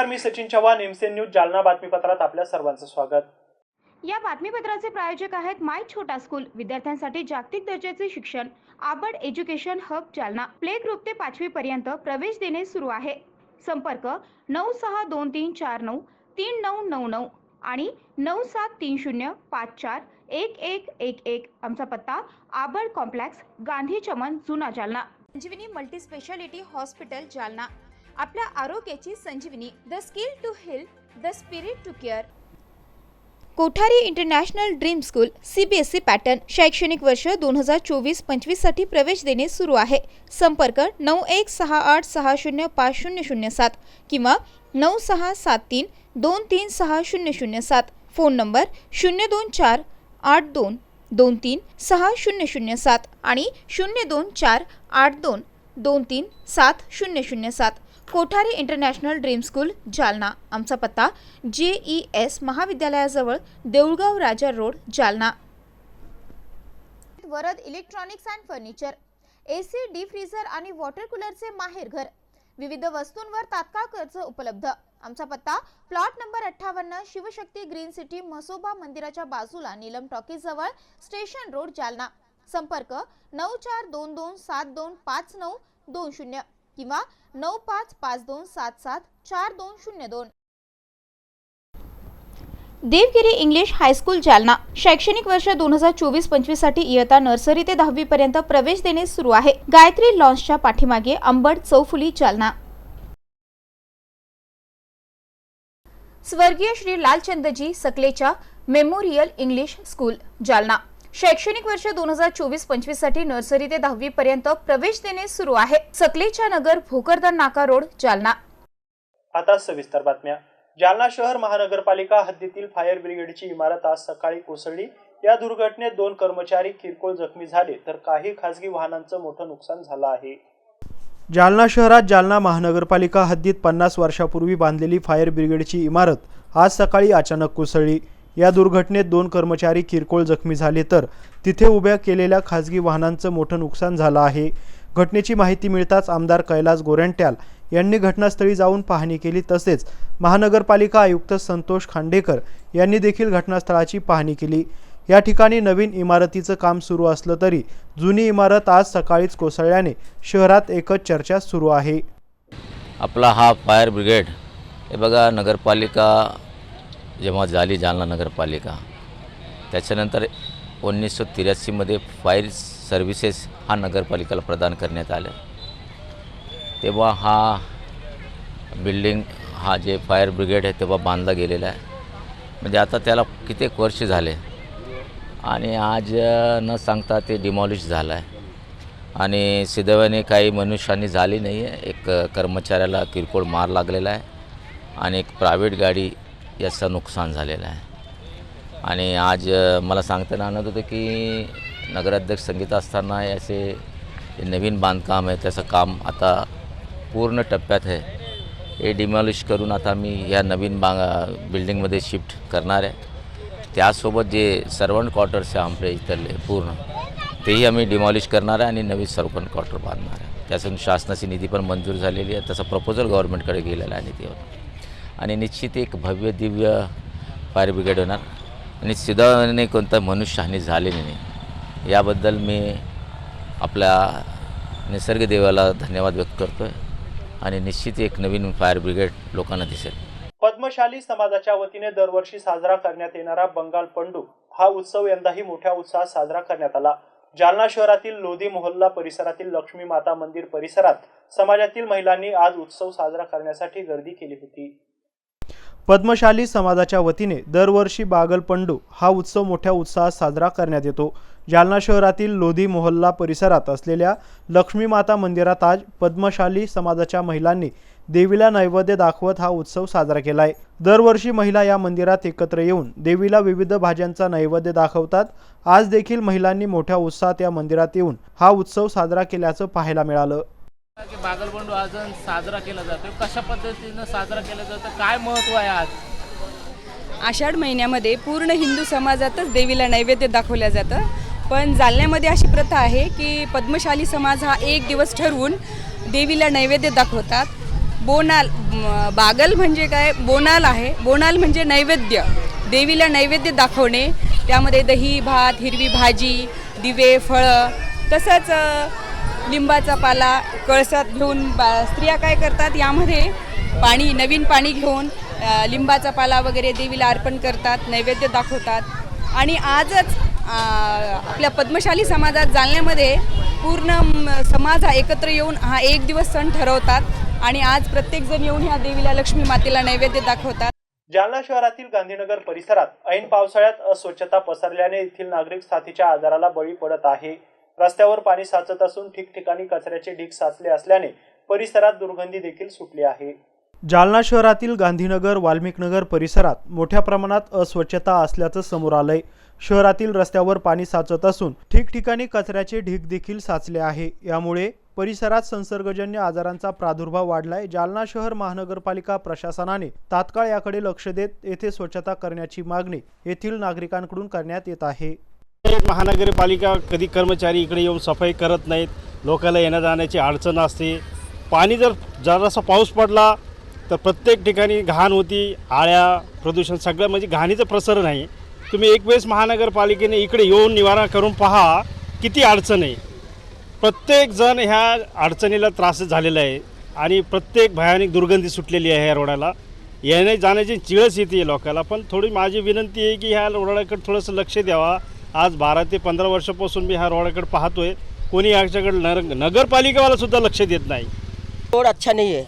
नमस्कार, मी Sachin Chavan, MCN news Jalna बातमीपत्रात आपल्या सर्वांचं स्वागत। या बातमीपत्राचे प्रायोजक आहेत माय छोटा स्कूल, विद्यार्थ्यांसाठी जागतिक दर्जाचे शिक्षण, आबड education hub Jalna. Play group ते 5वी पर्यंत प्रवेश देणे सुरू आहे। संपर्क 9623493999 आणि 9730541111। आमचा पत्ता आबड complex, Gandhi Chaman, Juna Jalna. Sanjivani multi speciality hospital Jalna, आपल्या आरोग्याची संजीवनी। The skill to heal, the spirit to care. Kothari international dream school CBSE pattern शैक्षणिक वर्ष 2024-25 साठी प्रवेश देणे सुरू आहे। संपर्क 9168605007 किंवा 9673236007। फोन नंबर 02482236007 आणि 02482237007। Kothari international dream school Jalna. आमचा पत्ता JES महाविद्यालयाजवळ, Deulgaon Raja road, Jalna. Varad electronics and furniture, AC, deep freezer आणि वॉटर कूलरचे माहेरघर। विविध वस्तूंवर तात्काळ कर्ज उपलब्ध। आमचा पत्ता plot number 58, Shivshakti green city, Mhasoba मंदिराच्या बाजूला, नीलम टॉकीज जवळ, स्टेशन रोड, जालना। संपर्क 9422725920 किंवा 9552774202। देवगिरी इंग्लिश हायस्कूल जालना शैक्षणिक वर्ष 2024-25 साठी इयत्ता नर्सरी ते 10वी पर्यंत प्रवेश देणे सुरू आहे। गायत्री लॉन्सच्या पाठीमागे, अंबड चौफुली, जालना। स्वर्गीय Shri Lalchandji Sakalecha memorial English school Jalna शैक्षणिक वर्ष 2024-25 साठी नर्सरी ते 10वी पर्यंत प्रवेश देणे सुरू आहे। सकलेचा नगर, भोकरदन नाका रोड, जालना। आता सविस्तर बातम्या। जालना शहर महानगरपालिका हद्दीतील फायर ब्रिगेडची इमारत आज सकाळी कोसळली। या दुर्घटनेत 2 कर्मचारी किरकोळ जखमी झाले तर काही खासगी वाहनांचं मोठं नुकसान झालं आहे। जालना शहरात जालना महानगरपालिका हद्दीत 50 वर्षापूर्वी बांधलेली फायर ब्रिगेडची इमारत आज सकाळी अचानक कोसळली। या दुर्घटनेत 2 कर्मचारी किरकोळ जखमी झाले तर तिथे उभ्या केलेल्या खासगी वाहनांचं मोठं नुकसान झालं आहे। घटनेची माहिती मिळताच आमदार कैलास गोरंट्याल यांनी घटनास्थळी जाऊन पाहणी केली। तसेच महानगरपालिका आयुक्त संतोष खांडेकर यांनी देखील घटनास्थळाची पाहणी केली। या ठिकाणी नवीन इमारतीचं काम सुरू असलं तरी जुनी इमारत आज सकाळीच कोसळल्याने शहरात एकच चर्चा सुरू आहे। आपला हा फायर ब्रिगेड हे बघा, नगरपालिका जेव्हा झाली जालना नगरपालिका, त्याच्यानंतर 1983 मध्ये फायर सर्व्हिसेस हा नगरपालिकेला प्रदान करण्यात आलं। तेव्हा हा बिल्डिंग, हा जे फायर ब्रिगेड आहे तेव्हा बांधला गेलेला आहे। म्हणजे आता त्याला कित्येक वर्ष झाले आणि आज न सांगता ते डिमॉलिश झालं आहे आणि सुदैवाने काही मनुष्यानी झाली नाही आहे। एक कर्मचाऱ्याला किरकोळ मार लागलेला आहे आणि एक प्रायव्हेट गाडी याचं नुकसान झालेलं आहे। आणि आज मला सांगताना आनंद होतं की नगराध्यक्ष संगीता असताना असे नवीन बांधकाम आहे, त्याचं काम आता पूर्ण टप्प्यात आहे। हे डिमॉलिश करून आता मी या नवीन बिल्डिंगमध्ये शिफ्ट करणार आहे। त्यासोबत जे सर्वंट क्वार्टर्स आहे आमचे इथले पूर्ण, तेही आम्ही डिमॉलिश करणार आहे आणि नवीन सर्वंट क्वार्टर बांधणार आहे। त्यासाठी शासनाची निधी पण मंजूर झालेली आहे, त्याचा प्रपोजल गव्हर्नमेंटकडे गेलेला आहे निधीवर आणि निश्चित एक भव्य दिव्य फायर ब्रिगेड होणार आणि सुदैवाने कोणता मनुष्यहानी झालेली नाही। याबद्दल मी आपल्या निसर्ग देवाला धन्यवाद व्यक्त करतोय आणि निश्चित एक नवीन फायर ब्रिगेड लोकांना दिसेल। पद्मशाली समाजाच्या वतीने दरवर्षी साजरा करण्यात येणारा बंगाल पंडू हा उत्सव यंदाही मोठ्या उत्साहात साजरा करण्यात आला। जालना शहरातील लोधी मोहल्ला परिसरातील लक्ष्मी माता मंदिर परिसरात समाजातील महिलांनी आज उत्सव साजरा करण्यासाठी गर्दी केली होती। पद्मशाली समाजाच्या वतीने दरवर्षी बागल पंडू हा उत्सव मोठ्या उत्साहात साजरा करण्यात येतो। जालना शहरातील लोधी मोहल्ला परिसरात असलेल्या लक्ष्मी माता मंदिरात आज पद्मशाली समाजाच्या महिलांनी देवीला नैवेद्य दाखवत हा उत्सव साजरा केलाय। दरवर्षी महिला या मंदिरात एकत्र येऊन देवीला विविध भाज्यांचा नैवेद्य दाखवतात। आज देखील महिलांनी मोठ्या उत्साहात या मंदिरात येऊन हा उत्सव साजरा केल्याचं पाहायला मिळालं। बागलपंडू आज साजरा केला जातो, कशा पद्धतीने साजरा केला जातो, काय महत्त्व आहे आज? आषाढ महिन्यामध्ये पूर्ण हिंदू समाजातच देवीला नैवेद्य दाखवलं जातं, पण जालन्यामध्ये अशी प्रथा आहे की पद्मशाली समाज हा एक दिवस ठरवून देवीला नैवेद्य दाखवतात। बोनाल बागल म्हणजे काय, बोनाल आहे. बोनाल म्हणजे नैवेद्य, देवीला नैवेद्य दाखवणे. त्यामध्ये दही भात, हिरवी भाजी, दिवे, फळं, तसंच लिंबाचा पाला कळसात घेऊन स्त्रिया काय करतात, यामध्ये पाणी, नवीन पाणी घेऊन लिंबाचा पाला वगैरे देवीला अर्पण करतात, नैवेद्य दाखवतात. आणि आजच आपल्या पद्मशाली समाजात जालन्यामध्ये पूर्ण समाज हा एकत्र येऊन हा एक दिवस सण ठरवतात आणि आज प्रत्येकजण येऊन ह्या देवीला, लक्ष्मी मातेला नैवेद्य दाखवतात. जालना शहरातील गांधीनगर परिसरात ऐन पावसाळ्यात अस्वच्छता पसरल्याने येथील नागरिक साथीच्या आजाराला बळी पडत आहे. रस्त्यावर पाणी साचत असून ठिकठिकाणी कचऱ्याचे ढीग साचले असल्याने परिसरात दुर्गंधी देखील सुटली आहे. जालना शहरातील गांधीनगर, वाल्मिकनगर परिसरात मोठ्या प्रमाणात अस्वच्छता असल्याचं समोर आलंय. शहरातील रस्त्यावर पाणी साचत असून ठिकठिकाणी कचऱ्याचे ढीग देखील साचले आहे. यामुळे परिसरात संसर्गजन्य आजारांचा प्रादुर्भाव वाढलाय. जालना शहर महानगरपालिका प्रशासनाने तात्काळ याकडे लक्ष देत येथे स्वच्छता करण्याची मागणी येथील नागरिकांकडून करण्यात येत आहे. महानगरपालिका कधी कर्मचारी इकडे येऊन सफाई करत नाहीत. लोकांना येण्या जाण्याची अडचण असते. पाणी जर जरासा पाऊस पडला तर प्रत्येक ठिकाणी घाण होती, आळ्या, प्रदूषण सगळं म्हणजे घाणीचं प्रसरण आहे. तुम्ही एक वेळेस महानगरपालिकेने इकडे येऊन निवारण करून पहा किती अडचण आहे. प्रत्येक जण ह्या अडचणीला त्रास झालेला आहे आणि प्रत्येक भयानक दुर्गंधी सुटलेली आहे. ह्या रोडाला येण्या जाण्याची चिळस येते लोकांना. पण थोडी माझी विनंती आहे की ह्या रोडाकडे थोडंसं लक्ष द्यावा. आज 12 ते 15 वर्षापासून मी ह्या रोडाकडे पाहतोय, कोणी याच्याकडे नगरपालिकेवाला सुद्धा लक्ष देत नाही. रोड अच्छा नहीं है,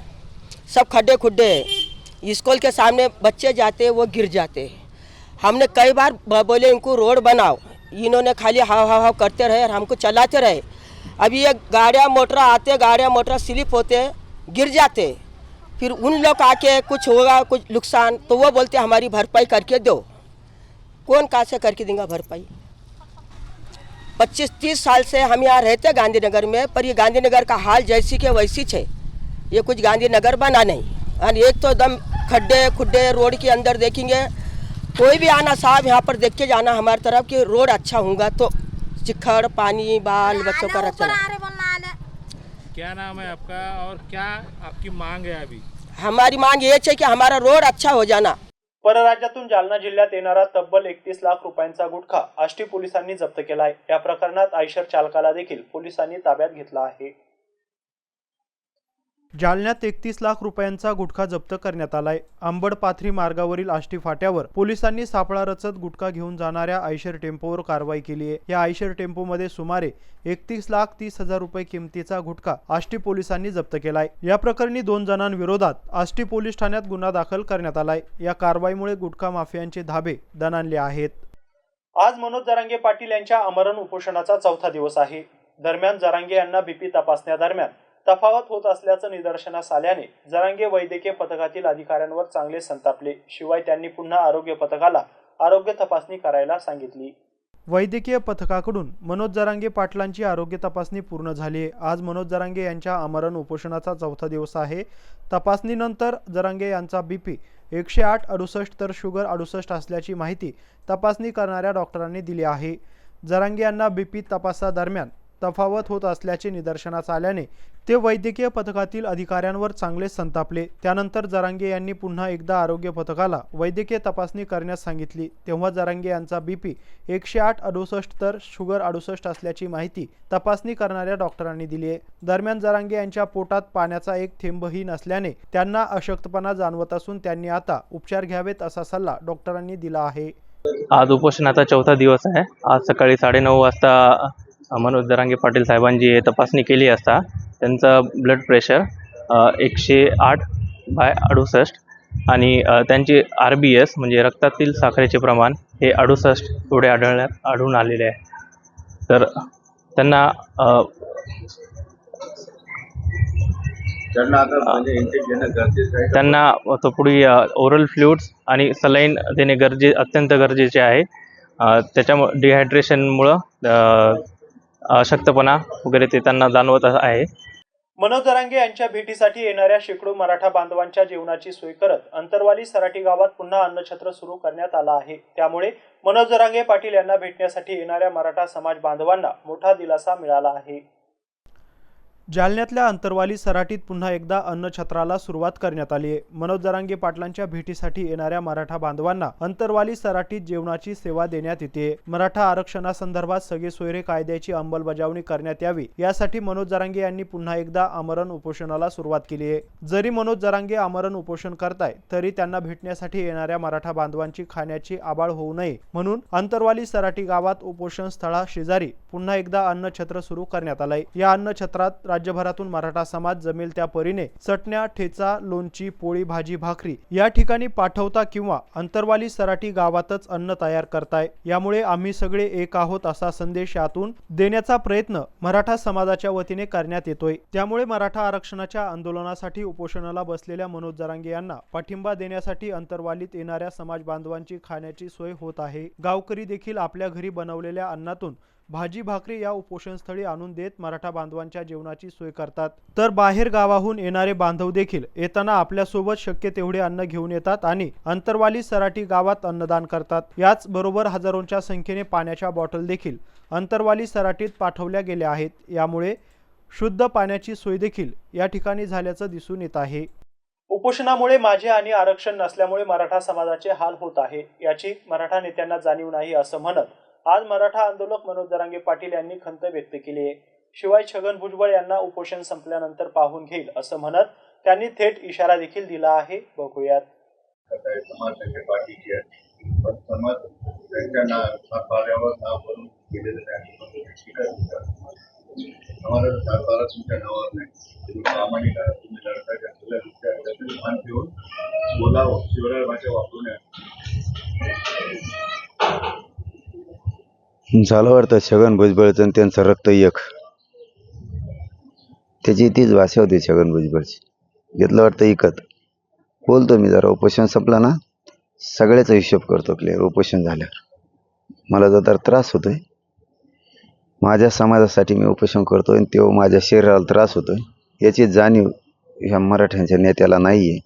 सब खड्डे खुड्डे हैं. स्कूल के सामने बच्चे जाते वो गिर जाते. हमने कई बार बोले इनको रोड बनाओ, इन्होंने खाली हाव हाव हाव करते रहे और हमको चलाते रहे. अभी ये गाड़ियाँ मोटर आते, गाड़ियाँ मोटर स्लिप होते, गिर जाते. फिर उन लोग आके कुछ होगा, कुछ नुकसान, तो वो बोलते हमारी भरपाई करके दो. कौन कहाँ से करके देगा भरपाई? 25-30 साल से हम यहाँ रहते गांधीनगर में, पर ये गांधीनगर का हाल जैसी के वैसी है. ये कुछ गांधीनगर बना नहीं. और एक तो एकदम खड्डे खुड्डे रोड के अंदर देखेंगे, कोई भी आना साहब यहाँ पर देख के जाना हमारी तरफ कि रोड अच्छा होगा तो चिखड़ पानी बाल बच्चों का रचना. क्या नाम है आपका और क्या आपकी मांग है अभी? हमारी मांग ये है कि हमारा रोड अच्छा हो जाना. परराज्यातून जालना जिल्ह्यात येणारा तब्बल 31 लाख रुपयांचा गुटखा आष्टी पोलिसांनी जप्त केलाय. या प्रकरणात आयशर चालकाला देखील पोलिसांनी ताब्यात घेतला आहे. जालन्यात 31 लाख रुपयांचा गुटखा जप्त करण्यात आलाय. अंबड-पाथरी मार्गावरील आष्टी फाट्यावर पोलिसांनी सापळा रचत गुटखा घेऊन जाणाऱ्या आयशर टेम्पोवर कारवाई केली आहे. या आयशर टेम्पोमध्ये सुमारे 31,30,000 रुपये किमतीचा गुटखा आष्टी पोलिसांनी जप्त केलाय. या प्रकरणी 2 जणांविरोधात आष्टी पोलीस ठाण्यात गुन्हा दाखल करण्यात आलाय. या कारवाईमुळे गुटखा माफियांचे धाबे दणाणले आहेत. आज मनोज जरांगे पाटील यांच्या आमरण उपोषणाचा 4था दिवस आहे. दरम्यान जरांगे यांना बीपी तपासण्यादरम्यान तफावत होत असल्याचं निदर्शनास आल्याने जरांगे वैद्यकीय पथकातील अधिकाऱ्यांवर चांगले संतापले. शिवाय त्यांनी पुन्हा आरोग्य पथकाला आरोग्य तपासणी करायला सांगितली. वैद्यकीय पथकाकडून मनोज जरांगे पाटलांची आरोग्य तपासणी पूर्ण झाली आहे. आज मनोज जरांगे यांच्या आमरण उपोषणाचा 4था दिवस आहे. तपासणीनंतर जरांगे यांचा बीपी 108/68 तर शुगर 68 असल्याची माहिती तपासणी करणाऱ्या डॉक्टरांनी दिली आहे. जरांगे यांना बीपी तपासादरम्यान तफावत होत असल्याचे निदर्शनास आल्याने ते वैद्यकीय पथकातील अधिकाऱ्यांवर चांगले संतापले. त्यानंतर जरांगे यांनी पुन्हा एकदा आरोग्य पथकाला वैद्यकीय तपासणी करण्यास सांगितली. तेव्हा जरांगे यांचा बीपी 108/68 तर शुगर 68 असल्याची माहिती तपासणी करणाऱ्या डॉक्टरांनी दिली आहे. दरम्यान जरांगे यांच्या पोटात पाण्याचा एक थेंबही नसल्याने त्यांना अशक्तपणा जाणवत असून त्यांनी आता उपचार घ्यावेत असा सल्ला डॉक्टरांनी दिला आहे. आज उपोषणाचा 4था दिवस आहे. आज सकाळी 9:30 वाजता मनोज जरांगे पाटील साहेबांची तपासणी केली असता त्यांचं ब्लड प्रेशर 108/68 आणि त्यांची RBS म्हणजे रक्तातील साखरेचे प्रमाण हे 68 एवढे आढळून आलेले आहे. तर त्यांना तो पुढे ओरल फ्लुइड्स आणि सलाईन देणे अत्यंत गरजेचे आहे. त्याच्यामुळे डिहायड्रेशनमुळं अशक्तपणा वगैरे ते त्यांना जाणवत आहे. मनोज जरांगे यांच्या भेटीसाठी येणाऱ्या शेकडो मराठा बांधवांच्या जेवणाची सोय करत अंतरवाली सराटी गावात पुन्हा अन्नछत्र सुरू करण्यात आला आहे. त्यामुळे मनोज जरांगे पाटील यांना भेटण्यासाठी येणाऱ्या मराठा समाज बांधवांना मोठा दिलासा मिळाला आहे. जालन्यातल्या अंतरवाली सराटीत पुन्हा एकदा अन्नछत्राला सुरुवात करण्यात आली आहे. मनोज जरांगे पाटलांच्या भेटीसाठी येणाऱ्या मराठा बांधवांना अंतरवाली सराटीत जेवणाची सेवा देण्यात येते. मराठा आरक्षणासंदर्भात सगळे सोयरे कायद्याची अंमलबजावणी करण्यात यावी यासाठी मनोज जरांगे यांनी पुन्हा एकदा आमरण उपोषणाला सुरुवात केली आहे. जरी मनोज जरांगे आमरण उपोषण करताय तरी त्यांना भेटण्यासाठी येणाऱ्या मराठा बांधवांची खाण्याची आबाळ होऊ नये म्हणून अंतरवाली सराटी गावात उपोषण स्थळा शेजारी पुन्हा एकदा अन्नछत्र सुरू करण्यात आलंय. या अन्नछत्रात राज्यभरातून मराठा समाज जमेल त्या परीने चटण्या, ठेचा, लोणची, पोळी, भाजी, भाकरी या ठिकाणी पाठवता किंवा अंतरवाली सराटी गावातच अन्न तयार करताय. यामुळे आम्ही सगळे एक आहोत असा संदेश यातून देण्याचा प्रयत्न मराठा समाजाच्या वतीने करण्यात येतोय. त्यामुळे मराठा आरक्षणाच्या आंदोलनासाठी उपोषणाला बसलेल्या मनोज जरांगे यांना पाठिंबा देण्यासाठी अंतरवालीत येणाऱ्या समाज बांधवांची खाण्याची सोय होत आहे. गावकरी देखील आपल्या घरी बनवलेल्या अन्नातून भाजी भाकरी या उपोषणस्थळी आणून देत मराठा बांधवांच्या जेवणाची सोय करतात. तर बाहेर गावाहून येणारे बांधव देखील येताना आपल्यासोबत शक्य तेवढे अन्न घेऊन येतात आणि अंतरवाली सराटी गावात अन्नदान करतात. याच बरोबर हजारोंच्या संख्येने पाण्याच्या बॉटल देखील अंतरवाली सराटीत पाठवल्या गेल्या आहेत. यामुळे शुद्ध पाण्याची सोय देखील या ठिकाणी झाल्याचं दिसून येत आहे. उपोषणामुळे माझे आणि आरक्षण नसल्यामुळे मराठा समाजाचे हाल होत आहे याची मराठा नेत्यांना जाणीव नाही असं म्हणत आज मराठा आंदोलक मनोज जरांगे पाटील यांनी खंत व्यक्त केली आहे. शिवाय छगन भुजबळ यांना उपोषण संपल्यानंतर पाहून घेईल असं म्हणत त्यांनी थेट इशारा देखील दिला आहे. बघूयात. झालं वाटतं छगन भुजबळचं आणि त्यांचं रक्त एक, त्याची तीच भाषा होती छगन भुजबळची. घेतलं वाटतं इकत. बोलतो मी जरा उपोषण संपलं ना सगळ्याचा हिशोब करतो क्लिअर. उपोषण झाल्यावर मला जर त्रास होतोय, माझ्या समाजासाठी मी उपोषण करतोय आणि तेव्हा माझ्या शरीराला त्रास होतोय याची जाणीव ह्या मराठ्यांच्या नेत्याला नाही आहे.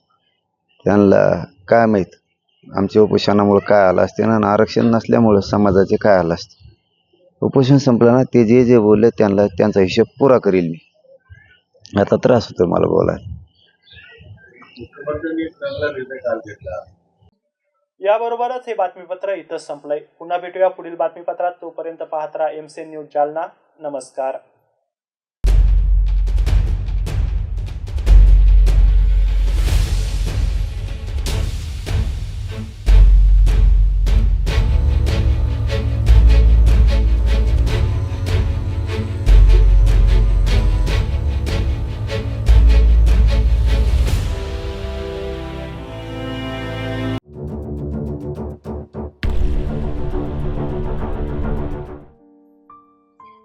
त्यांना काय माहीत आमच्या उपोषणामुळे काय आलं असते ना, आरक्षण नसल्यामुळं समाजाचे काय आलं असते. उपोषण संपलं ना ते जे जे बोलले त्यांना त्यांचा हिशोब पुरा करील मी. आता त्रास होतो मला बोलायला. याबरोबरच हे बातमीपत्र इथंच संपलंय. पुन्हा भेटूया पुढील बातमीपत्रात. तोपर्यंत पाहत राहा एमसीएन न्यूज जालना. नमस्कार.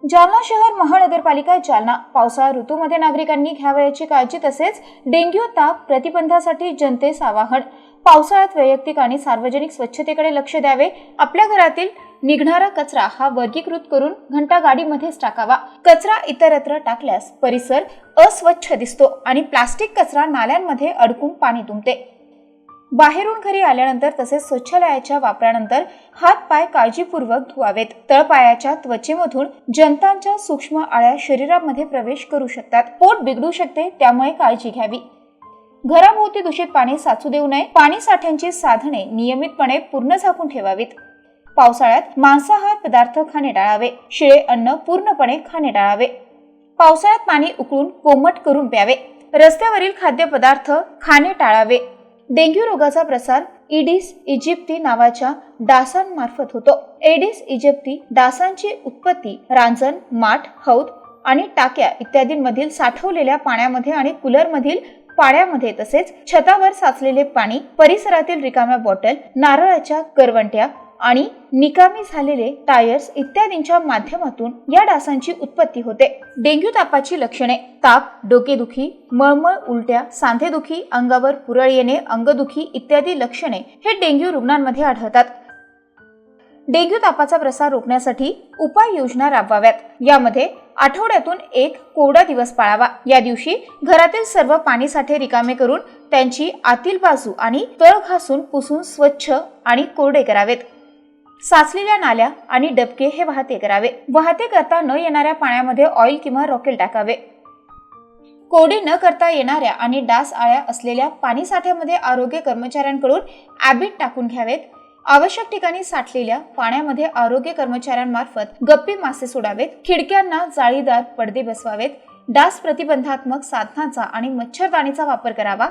जालना शहर महानगरपालिका जालना पावसाळा ऋतूमध्ये नागरिकांनी घ्यावयाची काळजी तसेच डेंग्यू ताप प्रतिबंधासाठी जनतेस आवाहन. पावसाळ्यात वैयक्तिक आणि सार्वजनिक स्वच्छतेकडे लक्ष द्यावे. आपल्या घरातील निघणारा कचरा हा वर्गीकृत करून घंटा गाडीमध्येच टाकावा. कचरा इतरत्र टाकल्यास परिसर अस्वच्छ दिसतो आणि प्लास्टिक कचरा नाल्यांमध्ये अडकून पाणी तुंबते. बाहेरून घरी आल्यानंतर तसेच शौचालयाच्या वापरानंतर हात पाय काळजीपूर्वक धुवावेत. तळपायाच्या त्वचेमधून जंतांच्या सूक्ष्म आळ्या शरीरामध्ये प्रवेश करू शकतात. पोट बिघडू शकते, त्यामुळे काळजी घ्यावी. घराभोवती दूषित पाणी साचू देऊ नये. पाणी साठ्यांची साधने नियमितपणे पूर्ण झाकून ठेवावीत. पावसाळ्यात मांसाहार पदार्थ खाणे टाळावे. शिळे अन्न पूर्णपणे खाणे टाळावे. पावसाळ्यात पाणी उकळून कोमट करून प्यावे. रस्त्यावरील खाद्यपदार्थ खाणे टाळावे. डेंग्यू रोगाचा प्रसार इडिस इजिप्ती नावाच्या डासांमार्फत होतो. एडिस इजिप्ती डासांची उत्पत्ती रांजण, माठ, हौद आणि टाक्या इत्यादींमधील साठवलेल्या पाण्यामध्ये आणि कूलरमधील पाण्यामध्ये तसेच छतावर साचलेले पाणी, परिसरातील रिकाम्या बॉटल, नारळाच्या करवंट्या आणि निकामी झालेले टायर्स इत्यादींच्या माध्यमातून या डासांची उत्पत्ती होते. डेंग्यू तापाची लक्षणे: ताप, डोकेदुखी, मळमळ, उलट्या, सांधेदुखी, अंगावर पुरळ येणे, अंगदुखी इत्यादी लक्षणे हे डेंग्यू रुग्णांमध्ये आढळतात. डेंग्यू तापाचा प्रसार रोखण्यासाठी उपाययोजना राबवाव्यात. यामध्ये आठवड्यातून एक कोरडा दिवस पाळावा. या दिवशी घरातील सर्व पाणी साठे रिकामे करून त्यांची आतील बाजू आणि तळ घासून पुसून स्वच्छ आणि कोरडे करावेत. साचलेल्या नाल्या आणि डबके हे वाहते करावे. वाहते करता न येणाऱ्या पाण्यामध्ये ऑइल किंवा रॉकेल टाकावे. कोरडे न करता येणाऱ्या आणि डास आळ्या असलेल्या पाणी साठ्यामध्ये आरोग्य कर्मचाऱ्यांकडून ॲबिट टाकून घ्यावेत. आवश्यक ठिकाणी साठलेल्या पाण्यामध्ये आरोग्य कर्मचाऱ्यांमार्फत गप्पी मासे सोडावेत. खिडक्यांना जाळीदार पडदे बसवावेत. डास प्रतिबंधात्मक साधनांचा आणि मच्छरदाणीचा वापर करावा.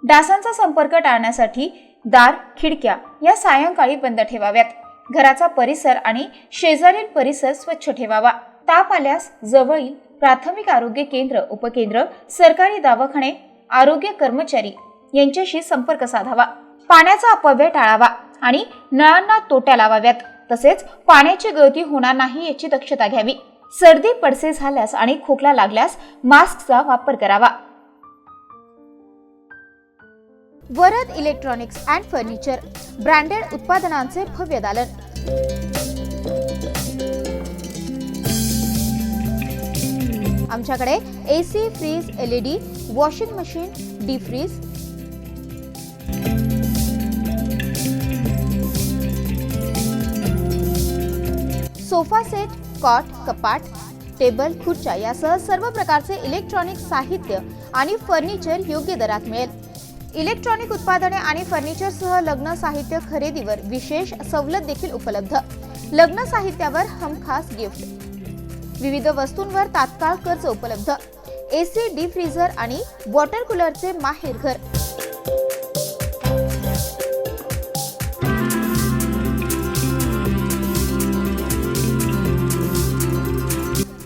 डासांचा संपर्क टाळण्यासाठी दार, खिडक्या या सायंकाळी बंद ठेवाव्यात. घराचा परिसर आणि शेजारील परिसर स्वच्छ ठेवावा. ताप आल्यास जवळील प्राथमिक आरोग्य केंद्र, उपकेंद्र, सरकारी दवाखाने, आरोग्य कर्मचारी यांच्याशी संपर्क साधावा. पाण्याचा अपव्यय टाळावा आणि नळांना तोट्या लावाव्यात. तसेच पाण्याची गळती होणार नाही याची दक्षता घ्यावी. सर्दी पडसे झाल्यास आणि खोकला लागल्यास मास्कचा वापर करावा. Varad electronics and furniture branded उत्पादनांचे भव्य दालन. आमच्याकडे AC, fridge, LED, washing machine, deep fridge, sofa set, cot, कपाट, टेबल, खुर्च्या यासह सर्व प्रकारचे इलेक्ट्रॉनिक साहित्य आणि फर्निचर योग्य दरात मिळेल. इलेक्ट्रॉनिक उत्पादने आणि फर्निचरसह लग्न साहित्य खरेदीवर विशेष सवलत देखील उपलब्ध. लग्न साहित्यावर हमखास गिफ्ट. विविध वस्तूंवर तात्काळ कर्ज उपलब्ध. AC, डीप फ्रीझर आणि वॉटर कूलरचे माहेर घर.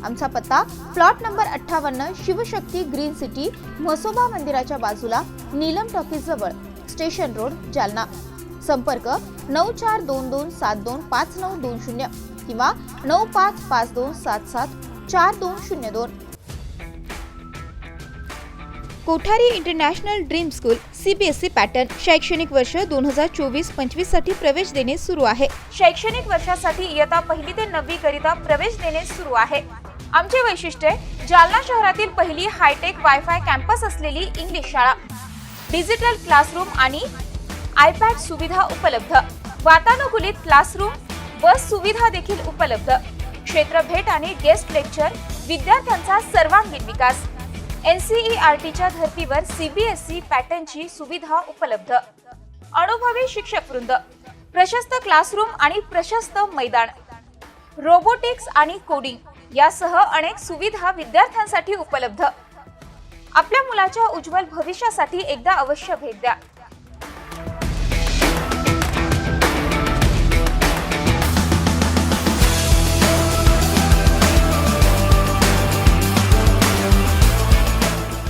आमचा पत्ता plot number 58, Shivshakti green city, Mhasoba मंदिराच्या बाजूला, नीलम टॉकीज जवळ, स्टेशन रोड, जालना. संपर्क 9422725920 किंवा 9552774202. Kothari international dream school CBSE pattern शैक्षणिक वर्ष 2024-25 साठी प्रवेश देणे सुरू आहे. शैक्षणिक वर्षासाठी इयत्ता 1 ते 9वी करिता प्रवेश देणे सुरू आहे. आमचे वैशिष्ट्य जालना शहरातील पहिली हायटेक वायफाय कॅम्पस असलेली इंग्लिश शाळा. डिजिटल क्लासरूम आणि iPad सुविधा उपलब्ध. वातानुकूलित क्लासरूम, बस सुविधा देखील उपलब्ध. क्षेत्र भेट आणि गेस्ट लेक्चर. विद्यार्थ्यांचा सर्वांगीण विकास. NCERTच्या धर्तीवर CBSE पॅटर्नची सुविधा उपलब्ध. अनुभवी शिक्षक वृंद. प्रशस्त क्लासरूम आणि प्रशस्त मैदान. रोबोटिक्स आणि कोडिंग यासह अनेक सुविधा विद्यार्थ्यांसाठी उपलब्ध. आपल्या मुलाच्या उज्ज्वल भविष्यासाठी एकदा अवश्य भेट द्या.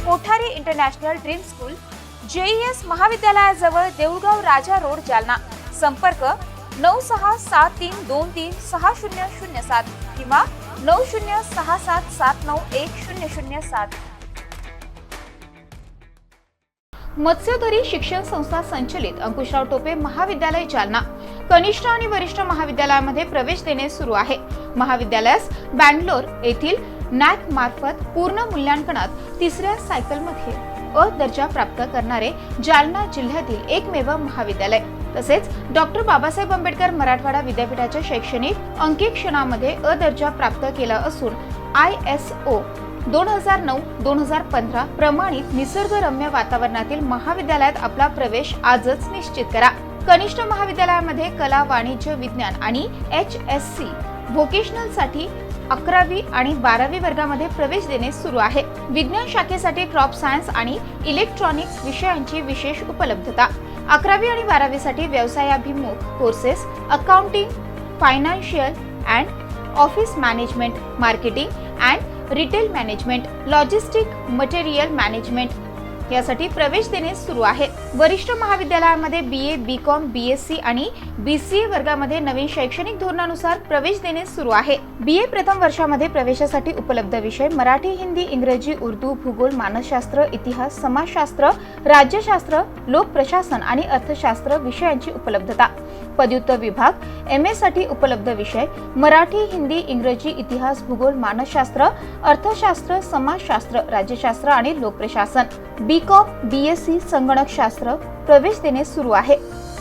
Kothari international dream school, JES महाविद्यालयाजवळ, देऊळगाव राजा रोड, जालना. संपर्क 9673236007 किंवा 9067791007. मत्स्यधरी शिक्षण संस्था संचलित अंकुशराव टोपे महाविद्यालय, जालना. कनिष्ठ आणि वरिष्ठ महाविद्यालयामध्ये प्रवेश देणे सुरू आहे. महाविद्यालयास बँगलोर येथील NAC मार्फत पूर्ण मूल्यांकनात 3ऱ्या सायकलमध्ये अ दर्जा प्राप्त करणारे जालना जिल्ह्यातील एकमेव महाविद्यालय. तसेच डॉक्टर बाबासाहेब आंबेडकर मराठवाडा विद्यापीठाच्या शैक्षणिक अंकेक्षणामध्ये अ दर्जा प्राप्त केला असून ISO 2009-2015 प्रमाणित निसर्गरम्य वातावरणातील महाविद्यालयात आपला प्रवेश आजच निश्चित करा. कनिष्ठ महाविद्यालयामध्ये कला, वाणिज्य, विज्ञान आणि HSC व्होकेशनल साठी 11वी आणि 12वी वर्गामध्ये प्रवेश देणे सुरू आहे. विज्ञान शाखेसाठी क्रॉप सायन्स आणि इलेक्ट्रॉनिक्स विषयांची विशेष उपलब्धता. 11वी आणि 12वी साठी व्यवसायाभिमुख courses, accounting, financial and office management, marketing and retail management, logistic, material management यासाठी प्रवेश देणे सुरू आहे. वरिष्ठ महाविद्यालयामध्ये BA, BCom, BSc आणि BCA वर्गामध्ये नवीन शैक्षणिक धोरणानुसार प्रवेश देणे सुरू आहे. BA प्रथम वर्षामध्ये प्रवेशासाठी उपलब्ध विषय मराठी, हिंदी, इंग्रजी, उर्दू, भूगोल, मानसशास्त्र, इतिहास, समाजशास्त्र, राज्यशास्त्र, लोकप्रशासन आणि अर्थशास्त्र विषयांची उपलब्धता. पदव्युत्तर विभाग MA साठी उपलब्ध विषय मराठी, हिंदी, इंग्रजी, इतिहास, भूगोल, मानसशास्त्र, अर्थशास्त्र, समाजशास्त्र, राज्यशास्त्र आणि लोकप्रशासन. BCom, BSc संगणकशास्त्र प्रवेश देणे सुरू आहे.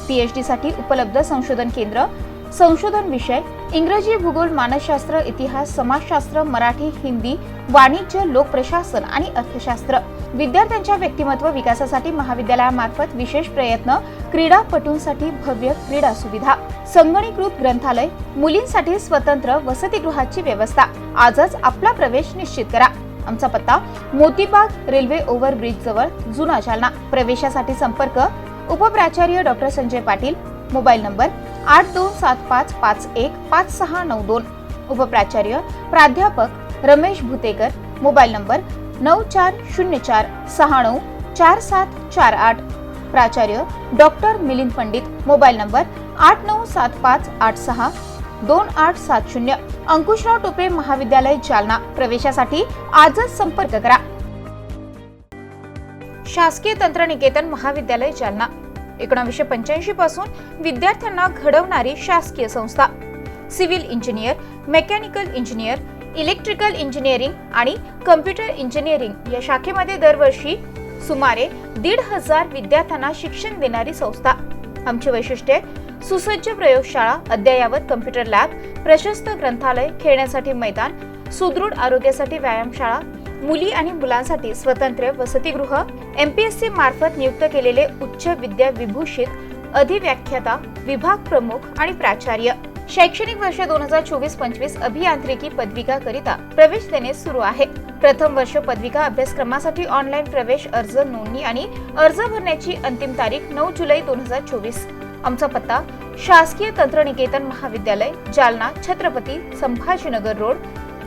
PhD साठी उपलब्ध संशोधन केंद्र संशोधन विषय इंग्रजी, भूगोल, मानसशास्त्र, इतिहास, समाजशास्त्र, मराठी, हिंदी, वाणिज्य, लोकप्रशासन आणि अर्थशास्त्र. विद्यार्थ्यांच्या व्यक्तिमत्व विकासासाठी महाविद्यालयामार्फत विशेष प्रयत्न. क्रीडापटूंसाठी भव्य क्रीडा सुविधा. संगणकीकृत ग्रंथालय. मुलींसाठी स्वतंत्र वसतिगृहाची व्यवस्था. आजच आपला प्रवेश निश्चित करा. आमचा पत्ता मोतीबाग रेल्वे ओव्हरब्रिज जवळ, जुना जालना. प्रवेशासाठी संपर्क उपप्राचार्य doctor Sanjay Patil. Mobile number 8275515692. उपप्राचार्य प्राध्यापक रमेश भुतेकर. Mobile number 9404694748. प्राचार्य doctor Milind Pandit. Mobile number 8975862870. Ankushrao Tope महाविद्यालय जालना. प्रवेशासाठी आजच संपर्क करा. शासकीय तंत्रनिकेतन महाविद्यालय जालना 1985 पासून विद्यार्थ्यांना घडवणारी शासकीय संस्था. Civil engineer, mechanical engineer, electrical engineering आणि कम्प्युटर इंजिनिअरिंग या शाखेमध्ये दरवर्षी सुमारे 1,500 विद्यार्थ्यांना शिक्षण देणारी संस्था. आमची वैशिष्ट्ये: सुसज्ज प्रयोगशाळा, अद्ययावत कम्प्युटर लॅब, प्रशस्त ग्रंथालय, खेळण्यासाठी मैदान, सुदृढ आरोग्यासाठी व्यायामशाळा, मुली आणि मुलांसाठी स्वतंत्र वसतिगृह, MPSC मार्फत नियुक्त केलेले उच्च विद्या विभूषित अधिव्याख्याता, विभाग प्रमुख आणि प्राचार्य. शैक्षणिक वर्ष 2024-25 अभियांत्रिकी पदविका करिता प्रवेश देणे सुरू आहे. प्रथम वर्ष पदविका अभ्यासक्रमासाठी ऑनलाईन प्रवेश अर्ज नोंदणी आणि अर्ज भरण्याची अंतिम तारीख 9 जुलै 2024. आमचा पत्ता शासकीय तंत्रनिकेतन महाविद्यालय Jalna, Chhatrapati Sambhajinagar road,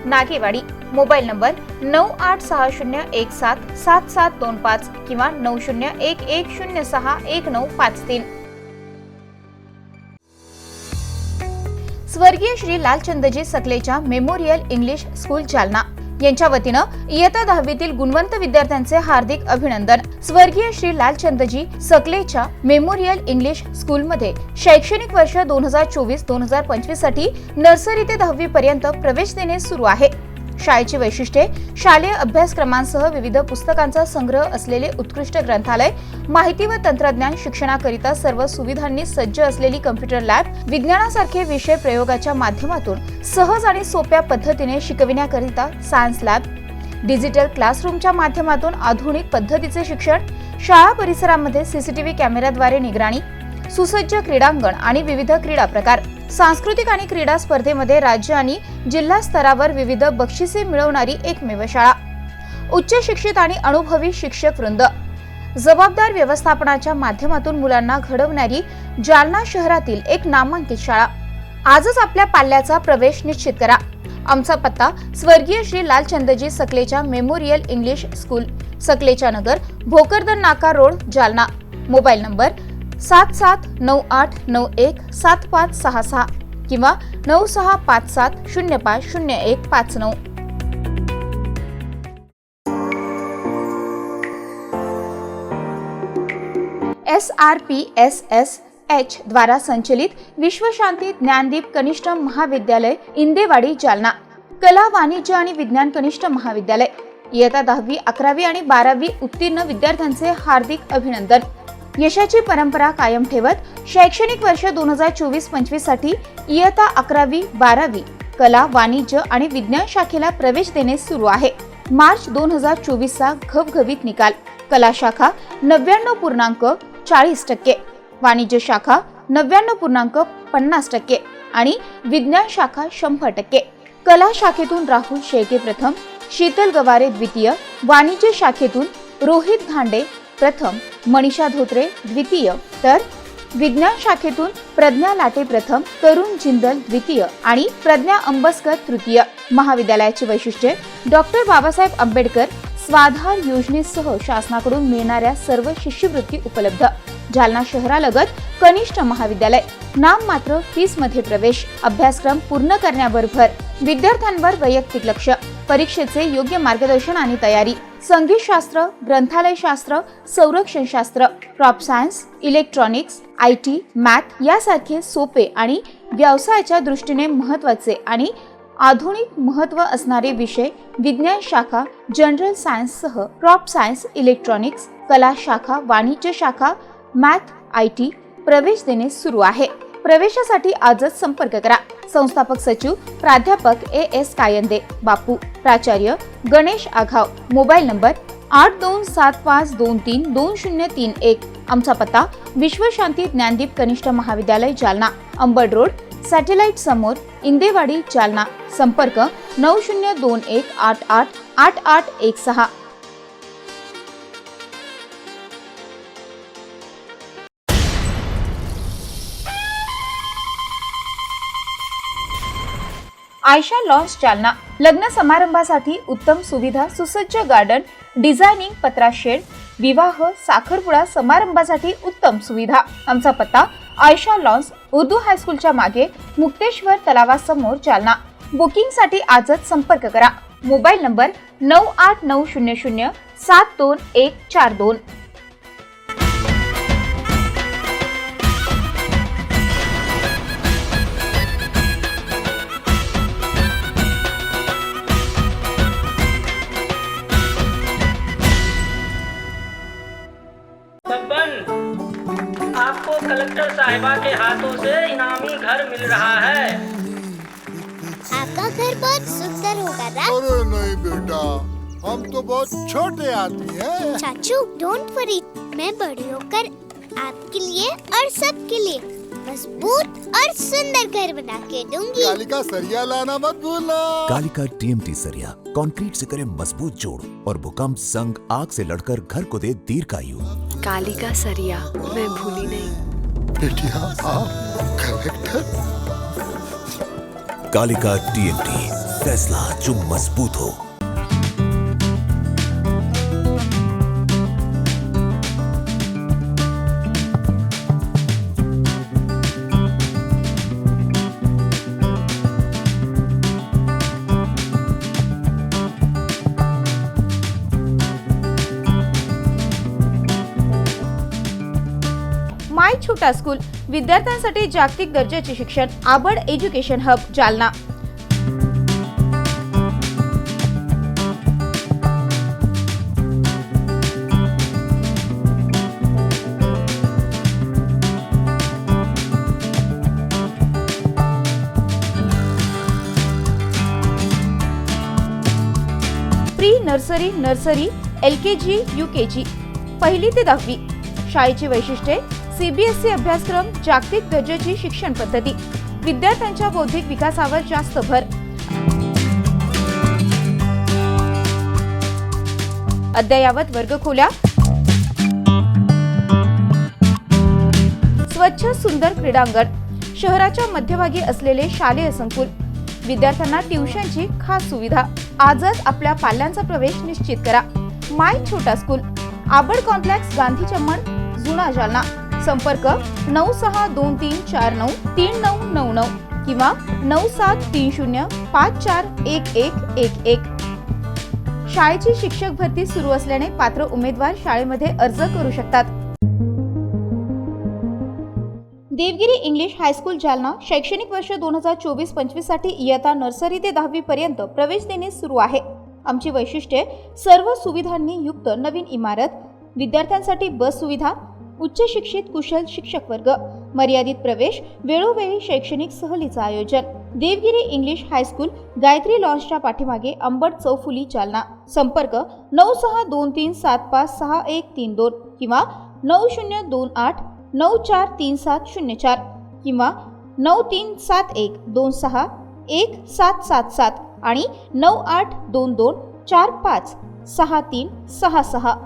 Nagewadi. Mobile number 9860177725 किंवा 9011061953. स्वर्गीय Shri Lalchandji Sakalecha memorial English school Jalna यांच्या वतीनं इयत्ता 10वीतील गुणवंत विद्यार्थ्यांचे हार्दिक अभिनंदन. स्वर्गीय श्री लालचंदजी सकलेच्या मेमोरियल इंग्लिश स्कूलमध्ये शैक्षणिक वर्ष 2024-2025 साठी नर्सरी ते 10वी पर्यंत प्रवेश देणे सुरू आहे. शाळेची वैशिष्ट्ये: शालेय अभ्यासक्रमांसह विविध पुस्तकांचा संग्रह असलेले उत्कृष्ट ग्रंथालय, माहिती व तंत्रज्ञान शिक्षणाकरिता सर्व सुविधांनी सज्ज असलेली कम्प्युटर लॅब, विज्ञानासारखे विषय प्रयोगाच्या माध्यमातून सहज आणि सोप्या पद्धतीने शिकविण्याकरिता सायन्स लॅब, डिजिटल क्लासरूमच्या माध्यमातून आधुनिक पद्धतीचे शिक्षण, शाळा परिसरामध्ये CCTV कॅमेऱ्याद्वारे निगराणी, सुसज्ज क्रीडांगण आणि विविध क्रीडा प्रकार, सांस्कृतिक आणि क्रीडा स्पर्धेमध्ये राज्य आणि जिल्हा स्तरावर विविध बक्षिसे मिळवणारी एकमेव शाळा, उच्च शिक्षित आणि अनुभवी शिक्षक वृंद, जबाबदार व्यवस्थापनाच्या माध्यमातून मुलांना घडवणारी जालना शहरातील एक नामांकित शाळा. आजच आपल्या पाल्याचा प्रवेश निश्चित करा. आमचा पत्ता स्वर्गीय Shri Lalchandji Sakalecha memorial English school, सकलेच्या नगर, भोकरदन नाका रोड, जालना. मोबाईल नंबर 7798917566 किंवा 9657050159. SRPSSH द्वारा संचलित विश्वशांती ज्ञानदीप कनिष्ठ महाविद्यालय इंदेवाडी जालना, कला, वाणिज्य आणि विज्ञान कनिष्ठ महाविद्यालय, इयत्ता 10वी, 11वी आणि 12वी उत्तीर्ण विद्यार्थ्यांचे हार्दिक अभिनंदन. यशाची परंपरा कायम ठेवत शैक्षणिक वर्ष 2024-25 साठी इयत्ता 11वी, 12वी कला, वाणिज्य आणि विज्ञान शाखेला प्रवेश देणे सुरू आहे. मार्च 2024 चा घवघवीत निकाल: कला शाखा 99.40%, वाणिज्य शाखा 99.50% आणि विज्ञान शाखा 100%. कला शाखेतून राहुल शेळके प्रथम, शीतल गवारे द्वितीय, वाणिज्य शाखेतून रोहित घांडे प्रथम, मनीषा धोत्रे द्वितीय, तर विज्ञान शाखेतून प्रज्ञा लाटे प्रथम, तरुण जिंदल द्वितीय आणि प्रज्ञा अंबस्कर तृतीय. महाविद्यालयाची वैशिष्ट्ये: डॉक्टर बाबासाहेब आंबेडकर स्वाधार योजनेसह शासनाकडून मिळणाऱ्या सर्व शिष्यवृत्ती उपलब्ध. जालना शहरालगत कनिष्ठ महाविद्यालय, नाममात्र फीसमध्ये प्रवेश, अभ्यासक्रम पूर्ण करण्यावर भर, विद्यार्थ्यांवर वैयक्तिक लक्ष, परीक्षेचे योग्य मार्गदर्शन आणि तयारी, संगीतशास्त्र, ग्रंथालयशास्त्र, संरक्षणशास्त्र, crop science, electronics, IT, math यासारखे सोपे आणि व्यवसायाच्या दृष्टीने महत्त्वाचे आणि आधुनिक महत्त्व असणारे विषय, विज्ञान शाखा, जनरल सायन्ससह क्रॉप सायन्स, इलेक्ट्रॉनिक्स, कला शाखा, वाणिज्य शाखा, मॅथ, IT प्रवेश देणे सुरू आहे. प्रवेशासाठी आजच संपर्क करा. संस्थापक सचिव प्राध्यापक AS कायंदे बापू, प्राचार्य गणेश आघाव. Mobile number 8275232031. आमचा पत्ता विश्वशांती ज्ञानदीप कनिष्ठ महाविद्यालय जालना, अंबड रोड, सॅटेलाइट समोर, इंदेवाडी, जालना. संपर्क 9021888816. आयशा लॉन्स जालना. लग्न समारंभासाठी उत्तम सुविधा, सुसज्ज गार्डन, डिझायनिंग, पत्रा शेड, विवाह, साखरपुडा समारंभासाठी उत्तम सुविधा. आमचा पत्ता आयशा लॉन्स, उर्दू हायस्कूलच्या मागे, मुक्तेश्वर तलावासमोर, जालना. बुकिंगसाठी आजच संपर्क करा. Mobile number 9890072142. आपको कलेक्टर साहिबा के हाथों से इनामी घर मिल रहा है। आपका घर बहुत सुंदर होगा ना? अरे नहीं बेटा, हम तो बहुत छोटे आदमी हैं। चाचू डोंट वरी, मैं बड़ी होकर आपके लिए और सबके लिए मजबूत और सुंदर घर बना के दूंगी। कालिका सरिया लाना मत भूलना। कालिका TMT सरिया कंक्रीट से करे मजबूत जोड़ और भूकंप, संग, आग से लड़कर घर को दे दीर्घायु। कालिका सरिया मैं भूली नहीं। बेटिया आप कलेक्टर। कालिका TMT, फैसला जो मजबूत हो। माय छोटा स्कूल, विद्यार्थ्यांसाठी जागतिक दर्जाचे शिक्षण, आबड education hub, Jalna. Pre nursery, nursery, LKG, UKG, 1ली ते 10वी. शाळेची वैशिष्ट्ये: CBSE अभ्यासक्रम, जागतिक दर्जाची शिक्षण पद्धती, विद्यार्थ्यांच्या बौद्धिक विकासावर जास्त भर. अद्ययावत वर्गखोल्या, स्वच्छ सुंदर क्रीडांगण, शहराच्या मध्यभागी असलेले शालेय संकुल, विद्यार्थ्यांना ट्युशनची खास सुविधा. आजच आपल्या पाल्यांचा प्रवेश निश्चित करा. माय छोटा स्कूल, आबड कॉम्प्लेक्स, गांधी चमन, जुना, जालना. संपर्क 9623493999 किंवा 9730541111. शाळेची शिक्षक भरती सुरू असल्याने पात्र उमेदवार शाळेमध्ये अर्ज करू शकतात. Devgiri English high school, Jalna. शैक्षणिक वर्ष 2024-25 साठी इयत्ता नर्सरी ते 10वी पर्यंत प्रवेश देणे सुरू आहे. आमची वैशिष्ट्ये: सर्व सुविधांनी युक्त नवीन इमारत, विद्यार्थ्यांसाठी बस सुविधा, उच्च शिक्षित कुशल शिक्षक वर्ग, मर्यादित प्रवेश, वेळोवेळी शैक्षणिक सहलीचं आयोजन. देवगिरी इंग्लिश हायस्कूल, गायत्री लॉन्सच्या पाठीमागे, अंबड चौफुली, जालना. संपर्क 9023756132 किंवा 9028943704 किंवा 9371261777 आणि 9822456366.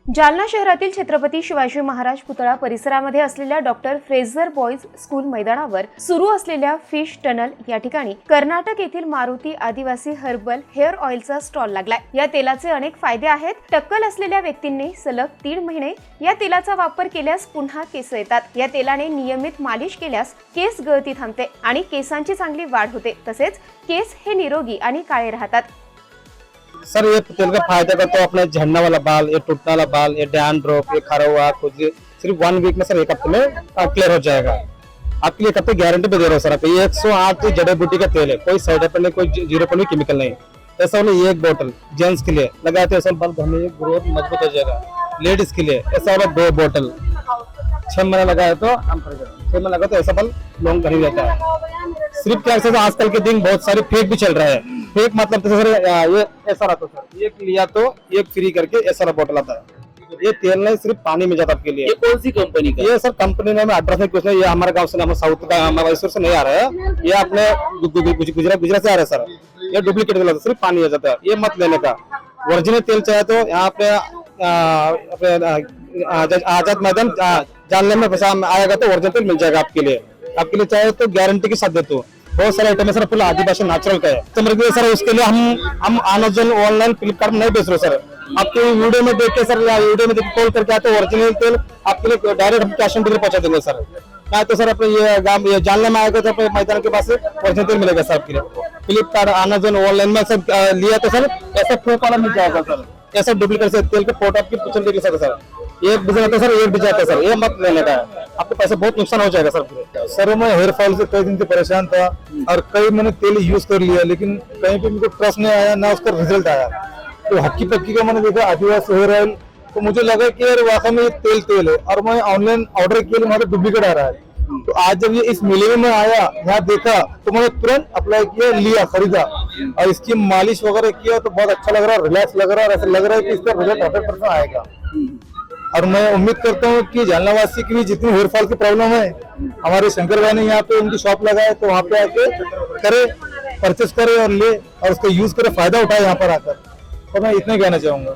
जालना शहरातील छत्रपती शिवाजी महाराज पुतळा परिसरामध्ये असलेल्या डॉक्टर फ्रेझर बॉईज स्कूल मैदानावर सुरू असलेल्या फिश टनल या ठिकाणी कर्नाटक येथील मारुती आदिवासी हर्बल हेअर ऑइलचा स्टॉल लागलाय. या तेलाचे अनेक फायदे आहेत. टक्कल असलेल्या व्यक्तींनी सलग 3 महिने या तेलाचा वापर केल्यास पुन्हा केस येतात. या तेलाने नियमित मालिश केल्यास केस गळती थांबते आणि केसांची चांगली वाढ होते. तसेच केस हे निरोगी आणि काळे राहतात. सर ये तेल का फायदा का तो अपने झड़ने वाला बाल, ये टूटने वाला बाल, ये डैंड्रफ, ये खरा हुआ खुजली, सिर्फ 1 वीक में सर, 1 हफ्ते में क्लियर हो जाएगा। आपके लिए 1 हफ्ते गारंटी पे दे रहा हूँ सर। आपको ये 108 जड़ी बूटी का तेल है, कोई साइड इफेक्ट नहीं, कोई 0% केमिकल नहीं। ऐसा वाला ये 1 बोतल जेंट्स के लिए लगाते हैं, बाल घने ग्रोथ मजबूत हो जाएगा। लेडीज के लिए ऐसा वाला 2 बोतल 6 महीना लगाए तो 6 महीना लगा तो ऐसा बाल लॉन्ग घनी रहता है। सिर्फ क्या है, आजकल के दिन बहुत सारे फेक भी चल रहा है। फेक मतलब तो सर ये ऐसा रहता है सर, एक लिया तो एक फ्री करके ऐसा वाला बोतल आता है। ये तेल नहीं, सिर्फ पानी में जाता आपके लिए। ये कौन सी कंपनी का? ये सर कंपनी में एड्रेस नहीं कुछ नहीं, ये हमारे गांव से, हमारे साउथ का, हमारे मैसूर से नहीं आ रहा है, ये अपने गुजरात से आ रहा है सर। ये डुप्लीकेट तेल, सिर्फ पानी आ जाता है, ये मत लेने का। ओरिजिनल तेल चाहे तो यहाँ पे आजाद मैदान जानने में पैसा आएगा तो ओरिजिनल तेल मिल जाएगा आपके लिए। आपके लिए चाहे तो गारंटी के साथ देते हो। बहुत सारे आइटम है सर, फुल आदिवासी नेचुरल का है तो मेरे को सर, उसके लिए हम अमेजन ऑनलाइन फ्लिपकार्ट में नहीं बेच रहे सर। आपके वीडियो में देख के सर, या वीडियो में देख कॉल करके आते ओरिजिनल तेल आपके लिए डायरेक्ट हम कैश ऑन डिलीवरी पहुंचा देंगे सर। क्या तो सर अपने ये जानने में आएगा तो अपने मैदान के पास ओरिजिनल तेल मिलेगा सर आपके लिए। फ्लिपकार्ट अमेजन ऑनलाइन में सब लिया तो सर ऐसा फेक वाला मिल जाएगा सर, ऐसा डुप्लीकेट से तेल के फोटो आपकी पिक्चर देख सर। एक भी जाता है सर, एक भी जाता है सर, ये मत लेने का है, आपको पैसे बहुत नुकसान हो जाएगा सर। सर मैं हेयर फॉल से कई दिन से परेशान था और कई मैंने तेल यूज कर लिया, लेकिन कहीं पे मुझे ट्रस्ट नहीं आया, ना उसका रिजल्ट आया। तो हक्की पक्की का मैंने देखा आदिवासी हेयर ऑयल, तो मुझे लगा कि यार वाकई में ये तेल है, और मैं ऑनलाइन ऑर्डर किया, मुझे डुप्लीकेट आ रहा है। तो आज जब ये इस मेले में आया, यहाँ देखा तो मैंने तुरंत अप्लाई किया, लिया, खरीदा और इसकी मालिश वगैरह किया तो बहुत अच्छा लग रहा है, रिलैक्स लग रहा है, और ऐसा लग रहा है कि इसका रिजल्ट 100% आएगा। और मैं उम्मीद करता हूँ कि जालनावासी की भी जितनी हेयर फॉल की प्रॉब्लम है, हमारे शंकर भाई ने यहाँ पे उनकी शॉप लगाए तो वहाँ पे आके करे, परचेस करे और ले और उसका यूज करे, फायदा उठाए यहाँ पर आकर। तो मैं इतना कहना चाहूंगा।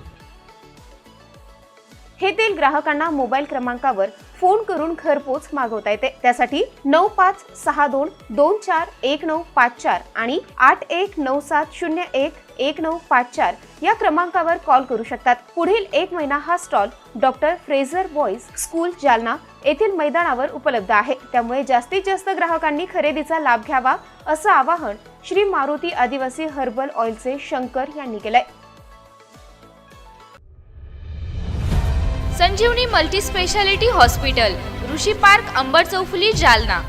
हे तेल ग्राहकांना मोबाईल क्रमांकावर फोन करून घरपोच मागवता येते। त्यासाठी 9562241954 आणि 8197011954 या क्रमांकावर कॉल करू शकतात। पुढील 1 महिना हा stall doctor Fraser boys school Jalna येथील मैदानावर उपलब्ध आहे। त्यामुळे जास्तीत जास्त ग्राहकांनी खरेदीचा लाभ घ्यावा असं आवाहन श्री मारुती आदिवासी हर्बल ऑइलचे शंकर यांनी केलंय। संजीवनी मल्टी स्पेशालिटी हॉस्पिटल, ऋषी पार्क, अंबड चौफुली, जालना।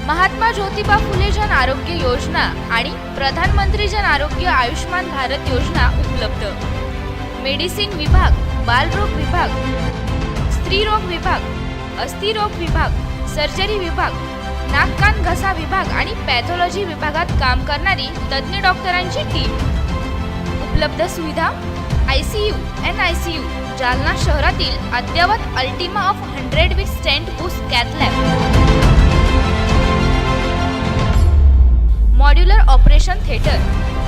महात्मा ज्योतिबा फुले जन आरोग्य योजना आणि प्रधानमंत्री जन आरोग्य आयुष्मान भारत योजना उपलब्ध। मेडिसिन विभाग, बालरोग विभाग, स्त्रीरोग विभाग, अस्थिरोग विभाग, सर्जरी विभाग, नाक कान घसा विभाग आणि पॅथॉलॉजी विभागात काम करणारी तज्ञ डॉक्टरांची टीम। उपलब्ध सुविधा ICU, NICU, जालना शहरातील अद्ययावत ultima of 100 with stent boost cath lab, modular operation theatre,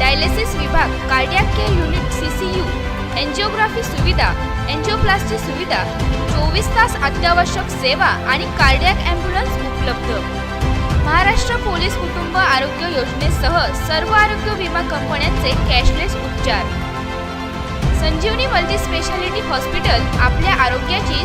dialysis विभाग, cardiac care unit CCU, angiography सुविधा, एंजिओप्लास्टी सुविधा, 24 तास अत्यावश्यक सेवा आणि कार्डियक ॲम्ब्युलन्स उपलब्ध। महाराष्ट्र पोलीस कुटुंब आरोग्य योजनेसह सर्व आरोग्य विमा कंपन्यांचे कॅशलेस उपचार। संजीवनी मल्टी स्पेशालिटी हॉस्पिटल आपल्या आरोग्याची